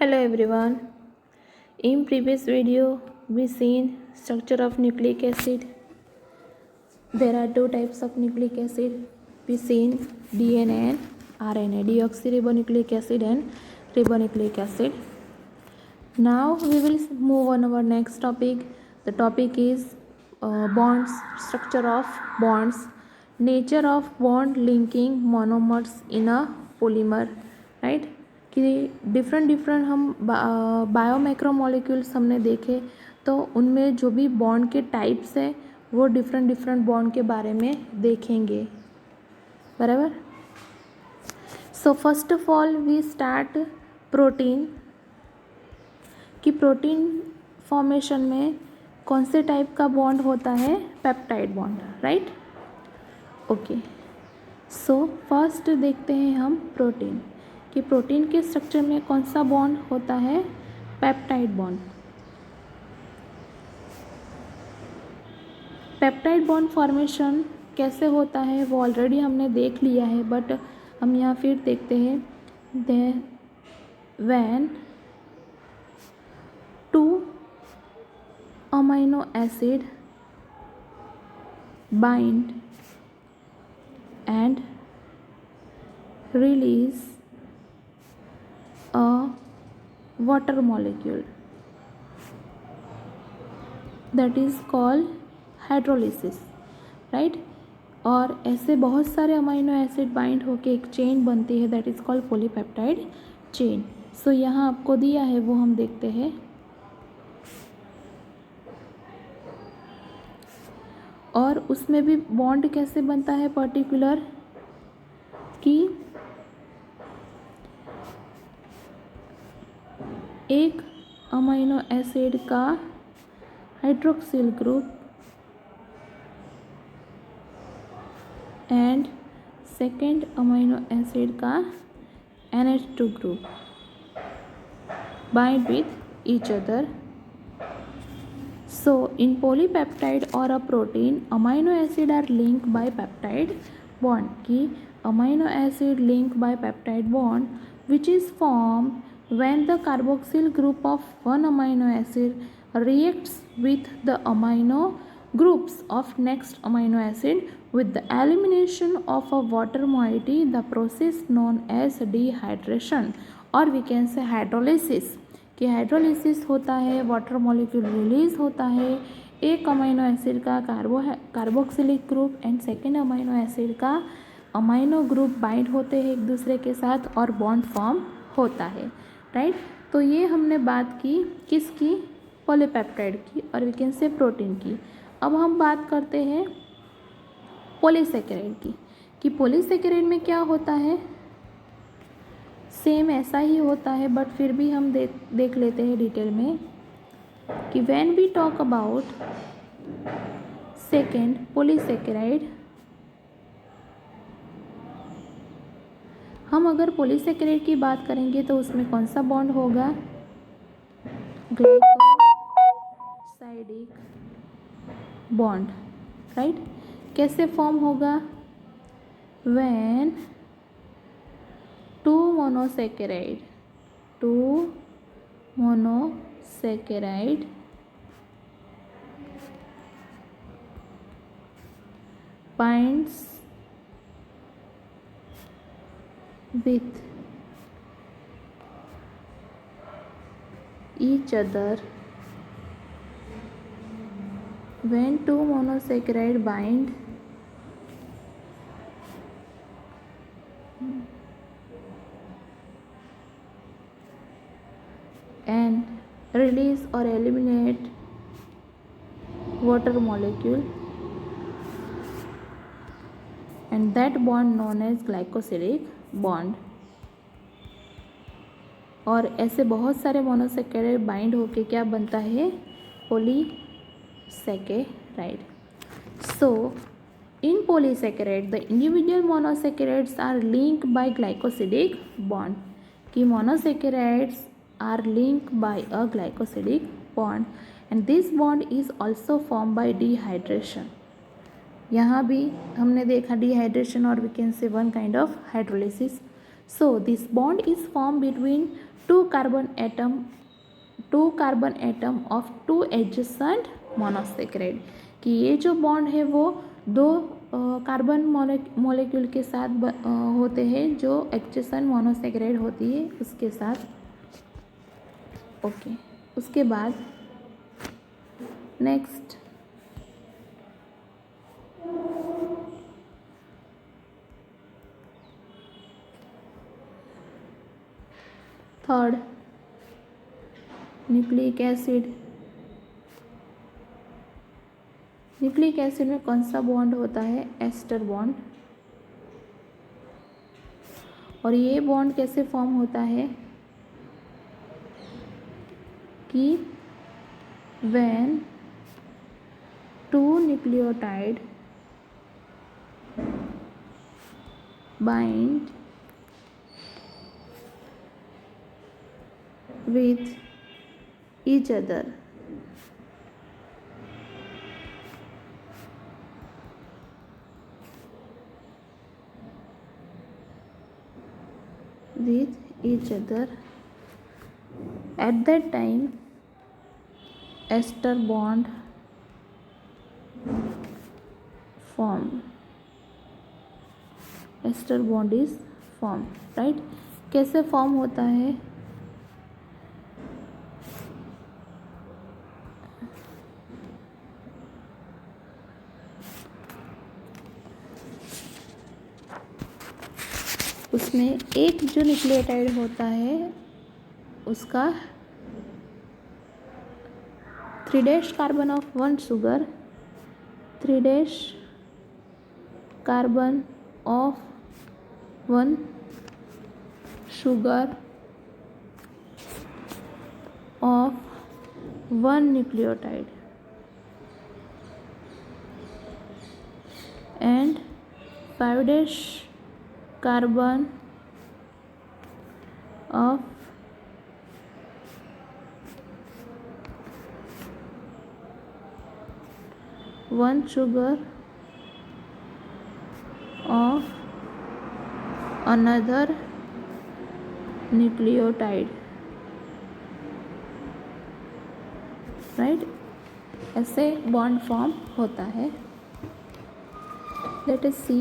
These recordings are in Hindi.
Hello everyone. In previous video we seen structure of nucleic acid. There are two types of nucleic acid. We seen DNA and RNA, deoxyribonucleic acid and ribonucleic acid. Now we will move on our next topic. The topic is bonds, structure of bonds, nature of bond linking monomers in a polymer, right? कि डिफरेंट हम बायोमैक्रोमोलिक्यूल्स हमने देखे तो उनमें जो भी बॉन्ड के टाइप्स हैं वो डिफरेंट बॉन्ड के बारे में देखेंगे, बराबर. So first of all we start protein. कि प्रोटीन फॉर्मेशन में कौन से टाइप का बॉन्ड होता है? Peptide bond, right. Okay, so first देखते हैं हम प्रोटीन कि प्रोटीन के स्ट्रक्चर में कौन सा बॉन्ड होता है? Peptide bond. Peptide bond formation कैसे होता है वो ऑलरेडी हमने देख लिया है, बट हम यहाँ फिर देखते हैं. When two amino acid bind and release a water molecule, that is called hydrolysis, right. और ऐसे बहुत सारे अमाइनो एसिड बाइंड होके एक चेन बनती है, that is called polypeptide chain. So यहाँ आपको दिया है वो हम देखते हैं. और उसमें भी बॉन्ड कैसे बनता है पर्टिकुलर कि एक अमाइनो एसिड का hydroxyl group and second amino acid का NH2 group bind with each other. So in polypeptide or a protein, amino acid are linked by peptide bond. कि amino acid linked by peptide bond which is formed when the carboxyl group of one amino acid reacts with the amino groups of next amino acid with the elimination of a water moiety, the process known as dehydration or we can say hydrolysis. कि हाइड्रोलिसिस होता है, वाटर मॉलिक्यूल रिलीज होता है, एक अमाइनो एसिड का carboxylic group and second amino acid का अमाइनो ग्रुप बाइंड होते हैं एक दूसरे के साथ और बॉन्ड फॉर्म होता है, राइट. तो ये हमने बात की किसकी? पॉलीपेप्टाइड की और वी कैन से प्रोटीन की. अब हम बात करते हैं पॉलीसेकेराइड की कि पॉलीसेकेराइड में क्या होता है. सेम ऐसा ही होता है बट फिर भी हम देख लेते हैं डिटेल में कि when we talk about second polysaccharide, हम अगर पॉलीसेकेराइड की बात करेंगे तो उसमें कौन सा बॉन्ड होगा? Glycosidic bond, right. कैसे फॉर्म होगा? When two monosaccharide binds with each other. When two monosaccharide bind and release or eliminate water molecule and that bond known as glycosidic bond. और ऐसे बहुत सारे मोनोसेकेराइड बाइंड होके क्या बनता है? Polysaccharide. So in polysaccharide the individual monosaccharides are linked by glycosidic bond. कि monosaccharides are linked by a glycosidic bond and this bond is also formed by dehydration. यहाँ भी हमने देखा डिहाइड्रेशन और we can say one kind of hydrolysis. So this bond is formed between two carbon atom of two adjacent monosaccharide, कि ये जो बॉन्ड है वो दो कार्बन मॉलिक्यूल के साथ होते हैं जो एडजेसेंट मोनोसैकेराइड होती है उसके साथ। ओके, उसके बाद next third nucleic acid. Nucleic acid में कौन सा बॉन्ड होता है? Ester bond. और ये बॉन्ड कैसे फॉर्म होता है कि when two nucleotide bind with each other, at that time ester bond is formed, right? कैसे फॉर्म होता है? उसमें एक जो न्यूक्लियोटाइड होता है उसका 3' carbon of 1 sugar, 3' carbon of 1 sugar of 1 nucleotide and 5' carbon of 1 sugar of another nucleotide, right? ऐसे बॉन्ड फॉर्म होता है। लेट अस सी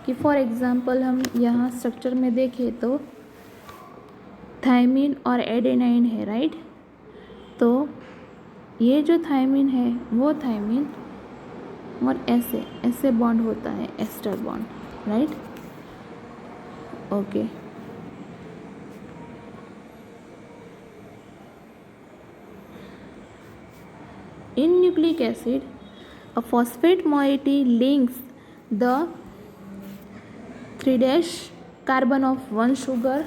कि फॉर एग्ज़ाम्पल हम यहाँ स्ट्रक्चर में देखें तो थायमिन और एडेनाइन है, राइट? तो ये जो थायमिन है वो थायमिन और ऐसे बॉन्ड होता है ester bond, right? Okay, in nucleic acid a phosphate moiety links the 3' carbon of 1 sugar,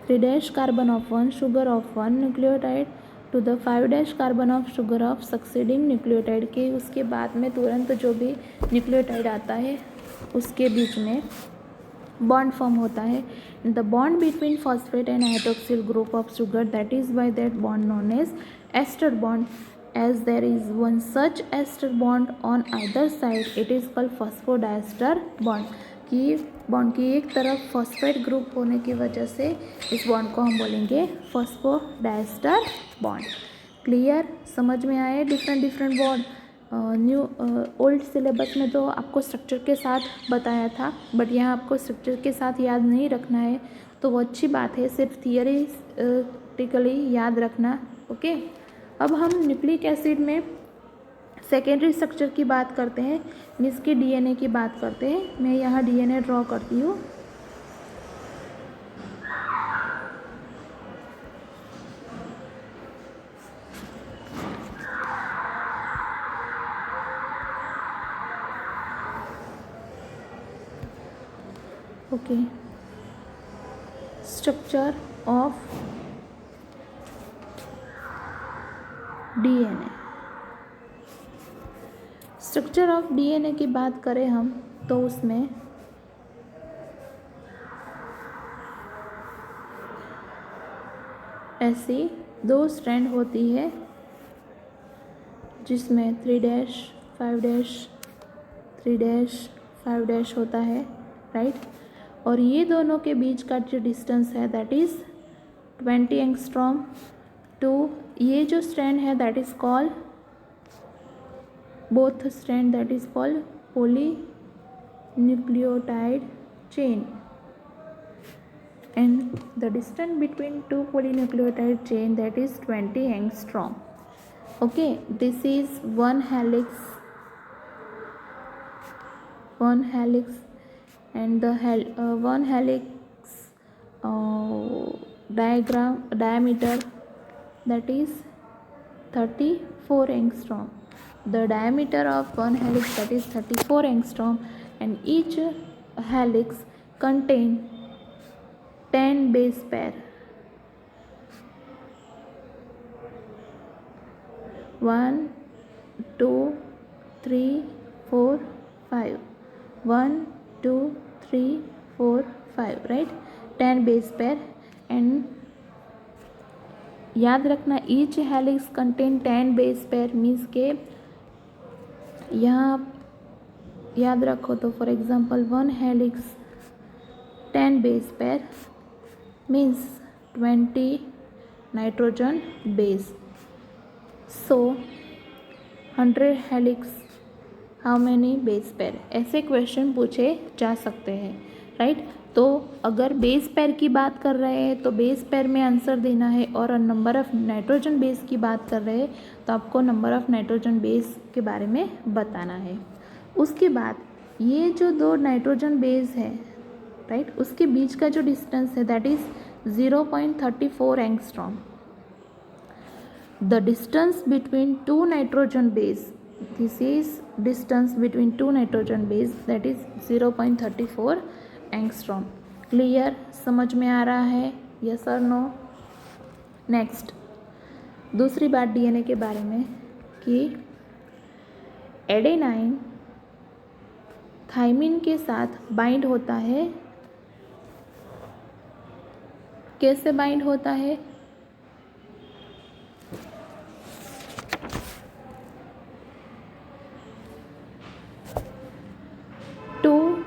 3' carbon of 1 sugar of 1 nucleotide to the 5' carbon of sugar of succeeding nucleotide के उसके बाद में तुरंत जो भी न्यूक्लियोटाइड आता है उसके बीच में बॉन्ड फॉर्म होता है। The bond between phosphate and hydroxyl group of sugar, that is by that bond known as ester bond, as there is one such ester bond on either side, it is called phosphodiester bond। कि बॉन्ड की एक तरफ फॉस्फेट ग्रुप होने की वजह से इस बॉन्ड को हम बोलेंगे फॉस्फोडाइस्टर बॉन्ड। क्लियर? समझ में आए? Different bond new old syllabus में तो आपको स्ट्रक्चर के साथ बताया था, बट यहाँ आपको स्ट्रक्चर के साथ याद नहीं रखना है तो वो अच्छी बात है, सिर्फ थियरिटिकली याद रखना। ओके, अब हम न्यूक्लिक एसिड में सेकेंडरी स्ट्रक्चर की बात करते हैं, मीन्स की डीएनए की बात करते हैं। मैं यहाँ डीएनए ड्रॉ करती हूँ। Okay, structure of DNA. Structure of DNA की बात करें हम तो उसमें ऐसी 2 स्ट्रैंड होती है जिसमें 3' 5' 3' 5' होता है, राइट। और ये दोनों के बीच का जो डिस्टेंस है दैट इज़ 20 एंगस्ट्रॉम। टू ये जो स्ट्रैंड है that is called both strand that is called polynucleotide chain, and the distance between two polynucleotide chain that is 20 angstrom. Okay, this is one helix, and the one helix diameter that is 34 angstrom. The diameter of one helix that is 34 angstrom, and each helix contain 10 base pair. 1 2 3 4 5. 1 2 3 4 5, right? 10 base pair. And याद रखना each helix contain 10 base pair means के यहाँ याद रखो तो for example one helix 10 base pair means 20 nitrogen base. So 100 helix how many base pair, ऐसे क्वेश्चन पूछे जा सकते हैं, राइट। तो अगर बेस पेयर की बात कर रहे हैं तो बेस पेयर में आंसर देना है, और नंबर ऑफ़ नाइट्रोजन बेस की बात कर रहे हैं तो आपको नंबर ऑफ़ नाइट्रोजन बेस के बारे में बताना है। उसके बाद ये जो दो नाइट्रोजन बेस है, राइट, उसके बीच का जो डिस्टेंस है that is 0.34 angstrom. The distance between two nitrogen base, this is distance between two nitrogen base that is 0.34 angstrom. Clear, समझ में आ रहा है, यस और नो। नेक्स्ट दूसरी बात डीएनए के बारे में कि एडेनाइन थाइमिन के साथ बाइंड होता है। कैसे बाइंड होता है? टू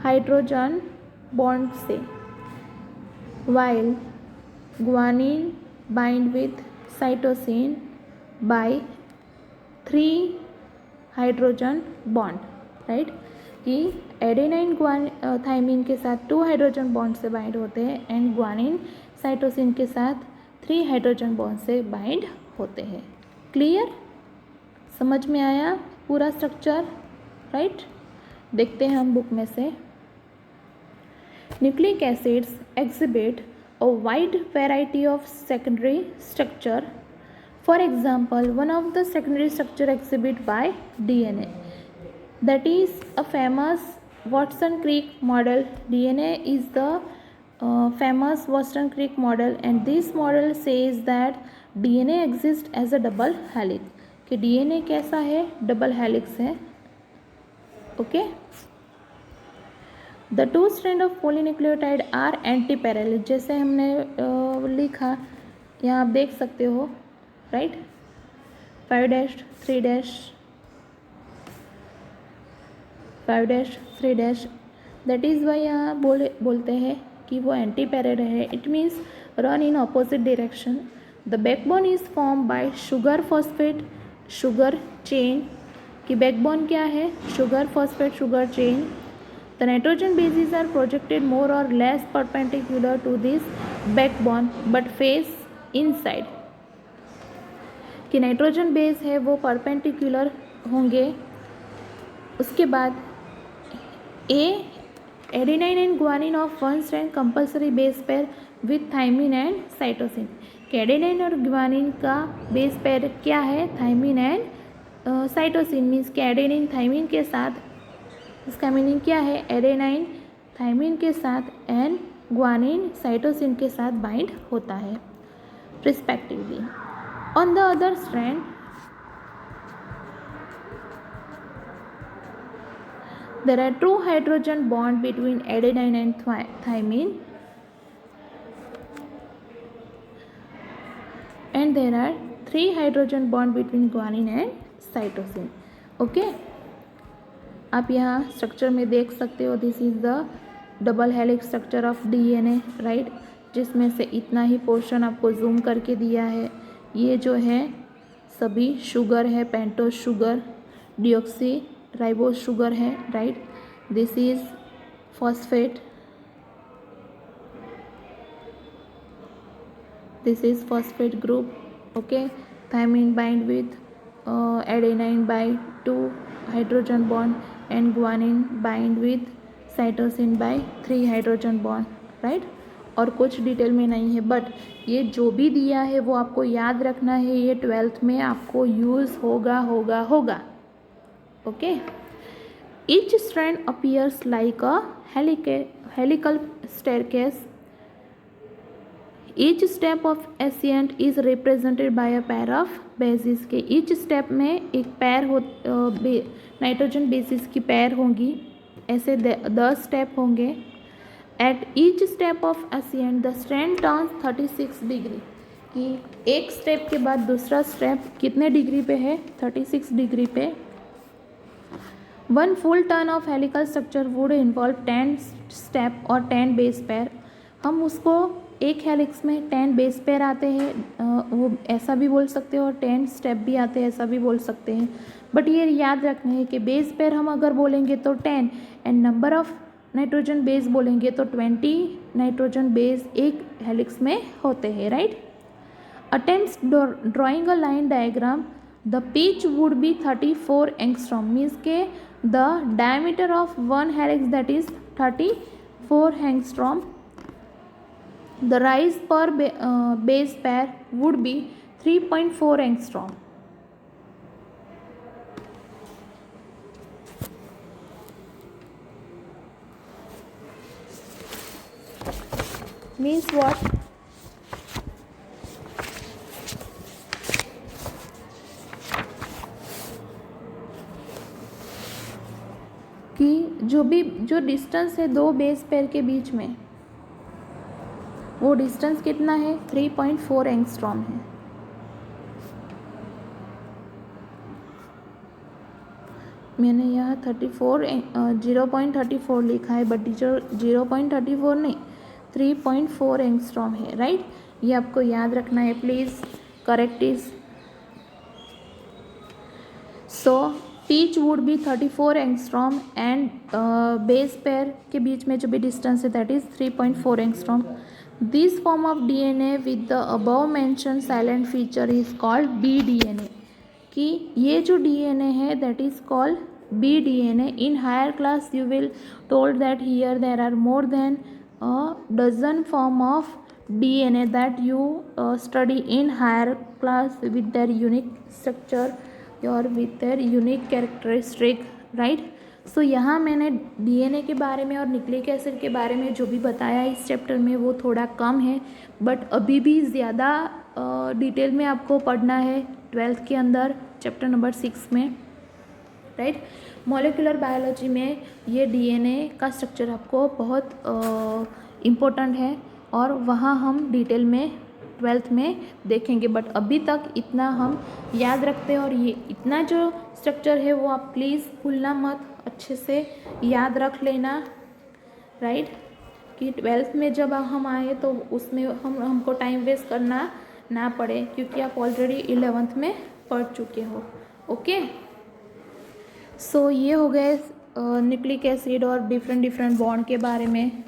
हाइड्रोजन बॉन्ड से, while guanine bind with cytosine by 3 hydrogen bond, right, कि एडेनाइन थाइमिन के साथ 2 हाइड्रोजन बॉन्ड से बाइंड होते हैं एंड ग्वानिन साइटोसिन के साथ 3 हाइड्रोजन बॉन्ड से बाइंड होते हैं। क्लियर, समझ में आया पूरा स्ट्रक्चर, राइट। देखते हैं हम बुक में से। Nucleic acids exhibit a wide variety of secondary structure. For example, one of the secondary structure exhibited by DNA, that is a famous Watson-Crick model. DNA is the famous Watson-Crick model, and this model says that DNA exists as a double helix. कि DNA कैसा है? डबल हेलिक्स है। Okay. The two strand of polynucleotide are anti parallel, जैसे हमने लिखा यहाँ आप देख सकते हो, राइट, 5' 3' 5' 3', दैट इज़ वाई यहाँ बोलते हैं कि वो एंटी पैरेलल है। It means run in opposite direction. The backbone is form by sugar phosphate sugar chain, कि बैकबोन क्या है? Sugar phosphate sugar chain. The nitrogen bases are projected more or less perpendicular to this backbone but face inside, कि नाइट्रोजन बेस है वो परपेंडिकुलर होंगे। उसके बाद adenine and guanine of one strand compulsory base pair with thymine and cytosine, कि एडेनाइन और ग्वानिन का बेस पेयर क्या है? Thymine and cytosine. मीन्स कि एडेनाइन थाइमिन के साथ, इसका मीनिंग क्या है? एडेनाइन थाइमिन के साथ एंड ग्वानिन साइटोसिन के साथ बाइंड होता है respectively. On the other strand there are 2 hydrogen bond between adenine and thymine and there are 3 hydrogen bond between guanine and cytosine. Okay, आप यहाँ स्ट्रक्चर में देख सकते हो, this is the double helix structure of DNA, right, जिसमें से इतना ही पोर्शन आपको जूम करके दिया है। ये जो है सभी शुगर है, pentose sugar, deoxyribose sugar है, right. This is phosphate, this is phosphate group, okay. Thymine bind with adenine by 2 hydrogen bond and guanine bind with cytosine by 3 hydrogen bond, right। और कुछ डिटेल में नहीं है, बट ये जो भी दिया है वो आपको याद रखना है, ये 12th में आपको यूज़ होगा होगा होगा, okay. Each strand appears like a helical staircase. Each step of accent is represented by a pair of basis के। ईच स्टेप में एक पैर हो, नाइट्रोजन बेसिस की पैर होंगी, ऐसे 10 स्टेप होंगे। At each step of accent the strand turns 36 degree, कि एक स्टेप के बाद दूसरा स्टेप कितने डिग्री पे है, 36 डिग्री पे। 1 full turn off helical structure would involve 10 step और 10 बेस पैर। हम उसको एक हेलिक्स में 10 बेस पेयर आते हैं, वो ऐसा भी बोल सकते हो, और 10 स्टेप भी आते हैं, ऐसा भी बोल सकते हैं। बट ये याद रखना है कि बेस पेयर हम अगर बोलेंगे तो 10, and number of nitrogen base बोलेंगे तो 20 नाइट्रोजन बेस एक हेलिक्स में होते हैं, right. Attempts drawing a line diagram, the pitch would be 34 angstrom, means के the diameter of one helix that is 34 angstrom. The rise per base pair would be 3.4 angstrom. Means what? कि जो डिस्टेंस है दो बेस पेयर के बीच में, वो डिस्टेंस कितना है, 3.4 एंगस्ट्रॉम है। मैंने यहाँ 0.34 लिखा है, बट 0.34 नहीं, 3.4 एंगस्ट्रॉम है, राइट। ये आपको याद रखना है, please correct is. So pitch would be 34 angstrom and base pair के बीच में जो भी डिस्टेंस है that is 3.4 angstrom. This form of DNA with the above mentioned silent feature is called BDNA, कि ये जो DNA है that is called BDNA. In higher class you will told that here there are more than a dozen form of DNA that you study in higher class with their unique structure or with their unique characteristic, right। सो यहाँ मैंने डीएनए के बारे में और न्यूक्लिक एसिड के बारे में जो भी बताया इस चैप्टर में वो थोड़ा कम है, बट अभी भी ज़्यादा डिटेल में आपको पढ़ना है 12th के अंदर चैप्टर नंबर 6 में, राइट। मॉलिक्यूलर बायोलॉजी में ये डीएनए का स्ट्रक्चर आपको बहुत इम्पोर्टेंट है, और वहाँ हम डिटेल में 12th में देखेंगे, बट अभी तक इतना हम याद रखते हैं। और ये इतना जो स्ट्रक्चर है वो आप प्लीज़ भूलना मत, अच्छे से याद रख लेना, राइट, कि 12th में जब हम आए तो उसमें हमको टाइम वेस्ट करना ना पड़े, क्योंकि आप ऑलरेडी 11th में पढ़ चुके हो, ओके। सो ये हो गए न्यूक्लिक एसिड और डिफरेंट बॉन्ड के बारे में,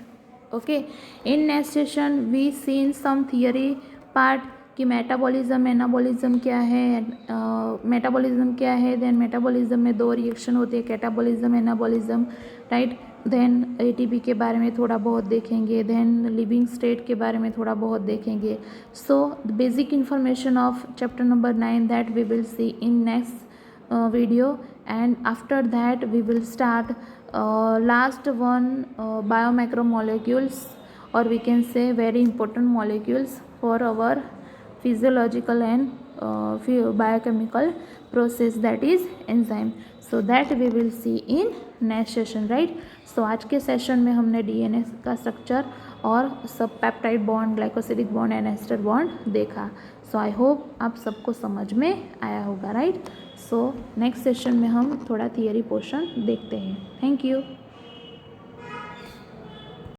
okay. In next session we seen some theory part कि मेटाबॉलिज्म एनाबॉलिज्म क्या है, मेटाबॉलिज्म क्या है, देन मेटाबॉलिज्म में 2 रिएक्शन होते हैं, catabolism anabolism, right. Then ATP के बारे में थोड़ा बहुत देखेंगे, देन लिविंग स्टेट के बारे में थोड़ा बहुत देखेंगे। So the basic information of chapter number 9 that we will see in next video, and after that we will start last one biomacromolecules, or we can say very important molecules for our physiological and biochemical process, that is enzyme. So that we will see in next session, right. सो आज के सेशन में हमने डीएनए का स्ट्रक्चर और सब peptide bond, glycosidic bond and ester bond देखा। सो आई होप आप सबको समझ में आया होगा, राइट। सो नेक्स्ट सेशन में हम थोड़ा थियरी पोर्शन देखते हैं। Thank you.